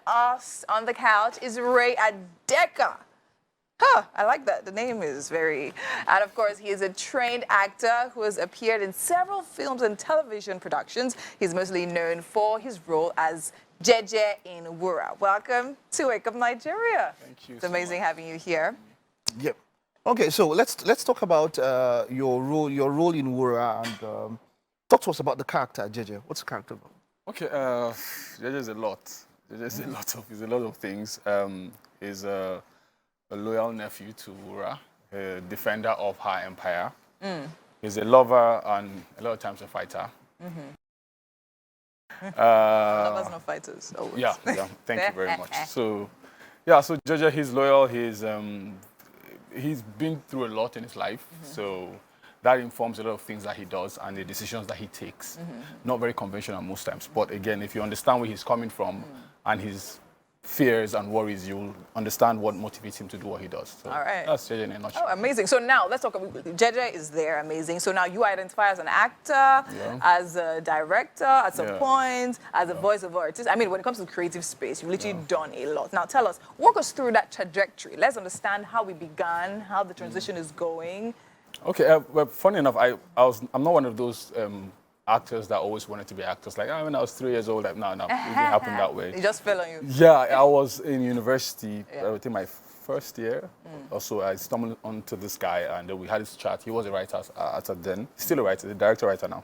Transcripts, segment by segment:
us on the couch is Ray Adeka. Huh, I like that. The name is very... And of course, he is a trained actor who has appeared in several films and television productions. He's mostly known for his role as Jeje in Wura. Welcome to Wake Up Nigeria. Thank you. It's amazing having you here. Yep. Okay, so let's talk about your role in Wura, and talk to us about the character Jeje. What's the character about? Okay, Jeje is a lot. Jeje is a lot of things. He's a loyal nephew to Wura, a defender of her empire. He's a lover and a lot of times a fighter. Lovers, not fighters. Always. Yeah, thank you very much. So, yeah, so Jeje, he's loyal. He's been through a lot in his life, so that informs a lot of things that he does and the decisions that he takes. Not very conventional most times, but again, if you understand where he's coming from and his fears and worries, you'll understand what motivates him to do what he does. So all right. That's Jeje in a nutshell. Oh, amazing. So now let's talk about Jeje is there, amazing. So now you identify as an actor, as a director, at some point, as a voiceover artist. I mean, when it comes to the creative space, you've literally done a lot. Now tell us, walk us through that trajectory. Let's understand how we began, how the transition is going. Okay, well, funny enough, I'm not one of those actors that always wanted to be actors. Like, when I was 3 years old, like, no, it didn't happen that way. It just fell on you. Yeah, I was in university, I think my first year or so. I stumbled onto this guy and we had this chat. He was a writer at then, still a writer, a director writer now.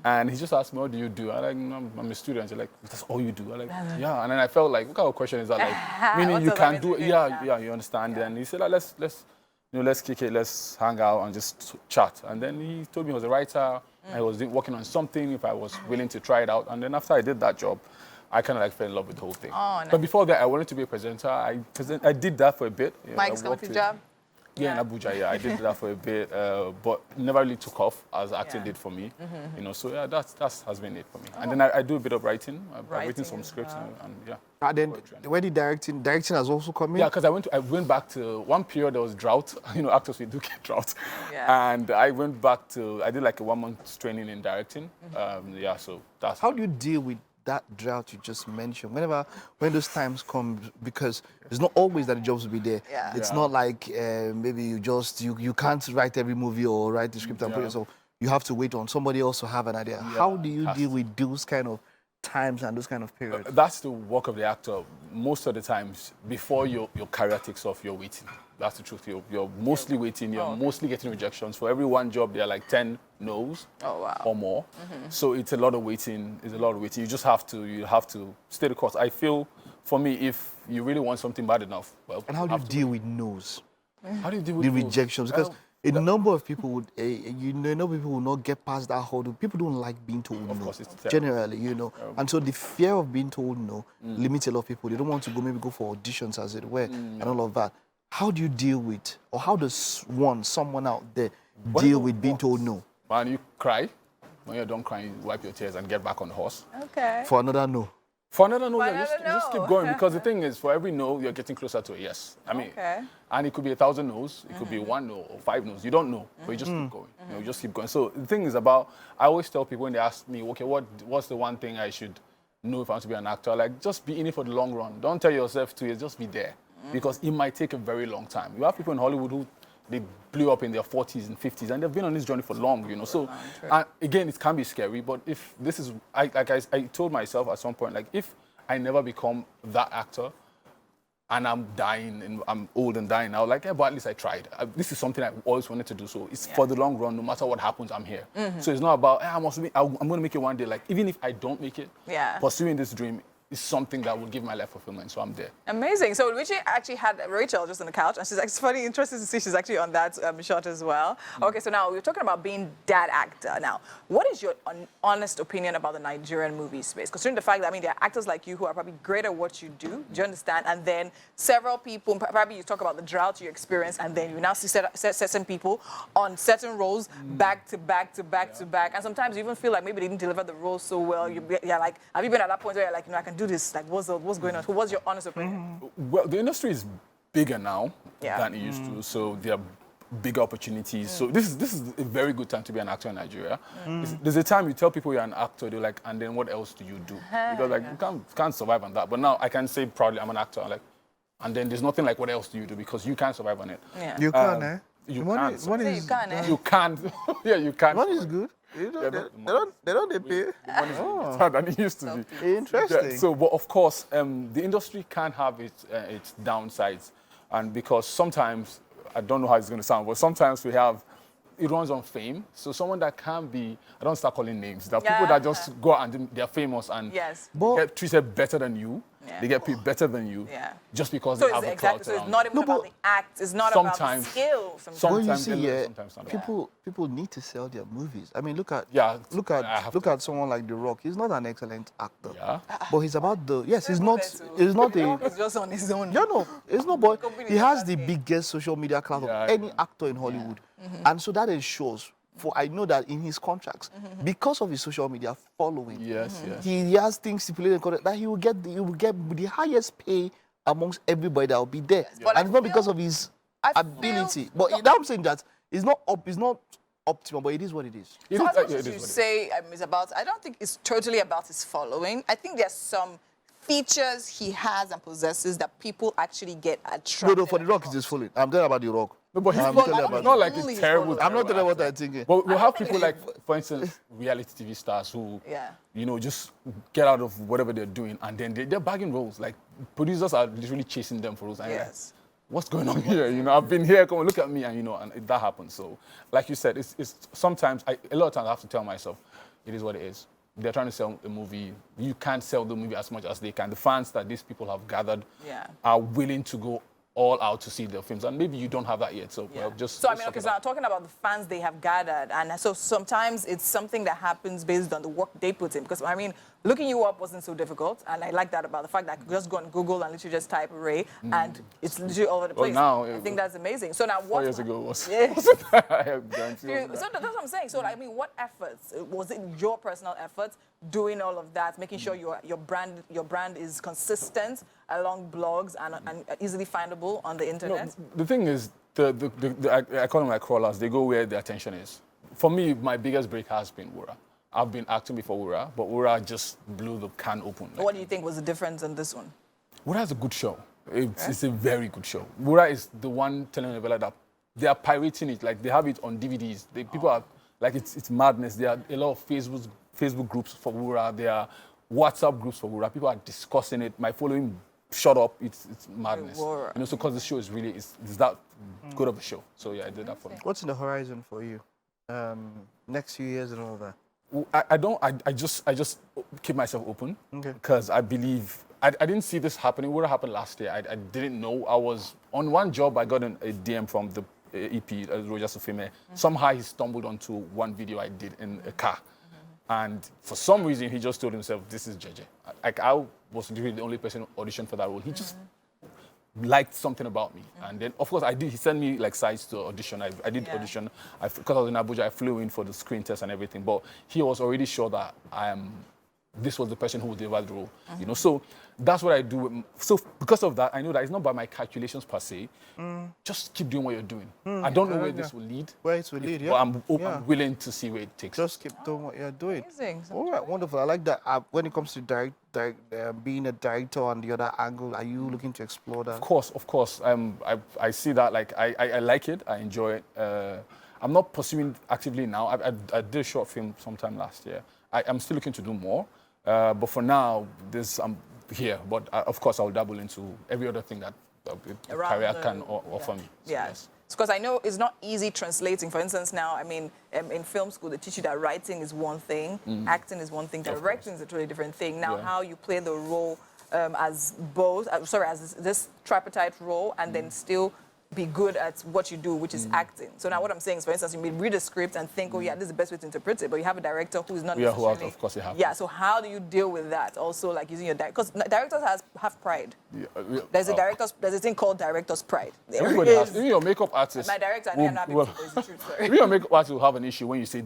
And he just asked me, what do you do? I'm like, no, I'm a student. He's like, that's all you do? I'm like, yeah. And then I felt like, what kind of question is that? Like, meaning you can do it. Yeah, you understand. And he said, like, let's kick it, let's hang out and just chat. And then he told me he was a writer. I was working on something, if I was willing to try it out. And then after I did that job, I kind of like fell in love with the whole thing. Oh, nice. But before that, I wanted to be a presenter. I did that for a bit. Mike's comfy job? Yeah, in Abuja, yeah. I did that for a bit, but never really took off as acting did for me. So yeah, that has been it for me. And then I do a bit of writing. I've written some scripts and yeah. And then when the directing has also come in? Yeah, because I went back to one period there was drought. Actors, we do get drought. Yeah. And I went back I did like a 1 month training in directing. So that's... How do you deal with that drought you just mentioned? When those times come, because it's not always that the jobs will be there. Yeah. It's not like maybe you can't write every movie or write the script and put it, so you have to wait on somebody else to have an idea. Yeah. How do you deal with those kind of times and those kind of periods? That's the work of the actor. Most of the times, before your career takes off, you're waiting. That's the truth. You're mostly waiting. You're mostly getting rejections. For every one job, there are like 10 no's or more. So it's a lot of waiting. You just have to stay the course. I feel, for me, if you really want something bad enough, well. And how do you deal with no's? How do you deal with the rejections? Because a number of people would, people will not get past that hurdle. People don't like being told no. Of course, it's generally, And so the fear of being told no limits a lot of people. They don't want to go for auditions, as it were, and all of that. How do you deal with, or how does someone out there deal with being told no? Man, you cry. When you're done crying, you wipe your tears and get back on the horse. Okay. For another no. For another no, just keep going, because the thing is, for every no, you're getting closer to a yes. I mean, and it could be 1,000 no's, it could be 1 no or 5 no's. You don't know, but you just keep going. You just keep going. So the thing is I always tell people when they ask me, okay, what's the one thing I should know if I want to be an actor? Like, just be in it for the long run. Don't tell yourself 2 years, just be there. Because it might take a very long time. You have people in Hollywood who they blew up in their 40s and 50s, and they've been on this journey for long, So, again, it can be scary. But if this is, I told myself at some point, like, if I never become that actor, and I'm dying, and I'm old and dying now, like, but at least I tried. This is something I always wanted to do. So it's for the long run. No matter what happens, I'm here. So it's not about I'm going to make it one day. Like, even if I don't make it, pursuing this dream is something that will give my life fulfillment, so I'm there. Amazing. So Richie actually had Rachel just on the couch, and it's funny, interesting to see she's actually on that shot as well. Okay, so now we're talking about being that actor. Now, what is your honest opinion about the Nigerian movie space? Considering the fact that, there are actors like you who are probably great at what you do you understand? And then several people, probably you talk about the drought you experience, and then you now see certain people on certain roles back to back to back to back. And sometimes you even feel like maybe they didn't deliver the role so well. You're like, have you been at that point where you're like, I can do this? Like, what's going on? What's your honest opinion? Well, the industry is bigger now than it used to. So there are bigger opportunities. So this is a very good time to be an actor in Nigeria. There's a time you tell people you're an actor, they're like, and then what else do you do? Because like you can't survive on that. But now I can say proudly I'm an actor. Like, and then there's nothing like what else do you do because you can't survive on it. Yeah. You can, eh? You money, can't. money is, you can, eh? You can't. Yeah, you can't. Money is good. You know, they don't pay. The money is better than it used to be. Interesting. Yeah, so, but of course, the industry can have its downsides, and because sometimes I don't know how it's going to sound, but sometimes it runs on fame. So someone that can be, I don't start calling names. There are people that just go out and they're famous and get treated better than you. Yeah. They get paid better than you just because they have a clout So around. it's not even about the act. It's not about the skill. Sometimes people need to sell their movies. I mean, look at someone like The Rock. He's not an excellent actor. Yeah. But he's about the he's not He's just on his own. Yeah, no, it's not. But he has the biggest social media clout of any actor in Hollywood, and so that ensures. For I know that in his contracts, because of his social media following, he has things stipulated that he will get the highest pay amongst everybody that will be there, and it's not because of his ability. But now I'm saying that it's not optimal, but it is what it is. So as much as you say it's about, I don't think it's totally about his following. I think there's some features he has and possesses that people actually get attracted. No, for The Rock, it's just following. I'm talking about The Rock. No, but he's not like a terrible. I'm not telling what I'm thinking. But we'll have people like, for instance, reality TV stars who, just get out of whatever they're doing and then they're bagging roles. Like producers are literally chasing them for roles. And like, what's going on here? I've been here. Come on, look at me, and and that happens. So, like you said, it's sometimes a lot of times I have to tell myself, it is what it is. They're trying to sell a movie. You can't sell the movie as much as they can. The fans that these people have gathered are willing to go all out to see their films, and maybe you don't have that yet. So So I'm talking about the fans they have gathered, and so sometimes it's something that happens based on the work they put in. Because looking you up wasn't so difficult, and I like that about the fact that I could just go on Google and literally just type Ray, and it's literally all over the place. Now, I think that's amazing. So now, 4 years ago was. So that's what I'm saying. So what efforts was it? Your personal efforts doing all of that, making sure your brand is consistent along blogs and easily findable on the internet? No, the thing is, I call them like crawlers. They go where the attention is. For me, my biggest break has been Wura. I've been acting before Wura, but Wura just blew the can open. What do you think was the difference in this one? Wura is a good show. It's a very good show. Wura is the one telenovela that they are pirating it. Like, they have it on DVDs. People are, like, it's madness. There are a lot of Facebook groups for Wura. There are WhatsApp groups for Wura. People are discussing it. My following shut up. It's madness. So because the show is really, it's that good of a show. So yeah, I did that for me. What's in the horizon for you? Next few years and all that? I just keep myself open because I believe I didn't see this happening. What happened last year? I didn't know. I was on one job. I got a DM from the EP, Roger Sofime. Somehow he stumbled onto one video I did in a car, and for some reason he just told himself, "This is JJ." I was really the only person who auditioned for that role. He just liked something about me, and then of course I did. He sent me like sites to audition. I did audition. Because I was in Abuja, I flew in for the screen test and everything. But he was already sure that this was the person who would deliver the role. So that's what I do. So because of that, I know that it's not by my calculations per se. Just keep doing what you're doing. I don't know where this will lead. Where it will lead, but I'm willing to see where it takes. Just keep doing what you're doing. Amazing. All right, wonderful. I like that. When it comes to being a director on the other angle, are you looking to explore that? Of course. I see that. Like I like it. I enjoy it. I'm not pursuing actively now. I did a short film sometime last year. I'm still looking to do more. But for now, I'm here. But of course, I'll dabble into every other thing that a career can offer me. So, yes. Because I know it's not easy translating. For instance, now, in film school, they teach you that writing is one thing, acting is one thing, directing is a totally different thing. Now, how you play the role as both, as this tripartite role, and then still be good at what you do, which is acting. So now what I'm saying is, for instance, you may read a script and think, oh yeah, this is the best way to interpret it, but you have a director who's not necessarily... of course you have. Yeah, so how do you deal with that? Also, like using your... Because directors have pride. There's a thing called director's pride. Everybody has. Even your makeup artist... My director, I'm not happy it's the truth, sorry. Even your makeup artist will have an issue when you say,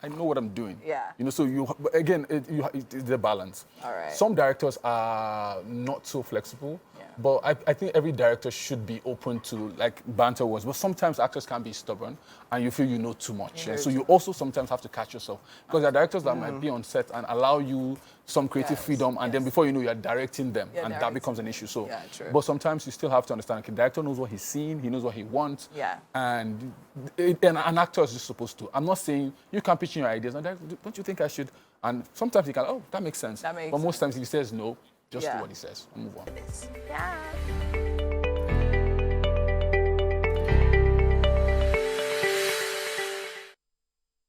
I know what I'm doing. Yeah. So but again, it's the balance. All right. Some directors are not so flexible. But I think every director should be open to like banter words. But sometimes actors can be stubborn and you feel you know too much. And so you also sometimes have to catch yourself. Because there are directors that might be on set and allow you some creative freedom, and then before you know, you're directing them, and that becomes an issue. So, but sometimes you still have to understand, okay, the director knows what he's seeing, he knows what he wants, and an actor is just supposed to. I'm not saying you can't pitch in your ideas, and don't you think I should? And sometimes he can, oh, that makes sense. But most times he says no, just do what he says and move on. Yeah.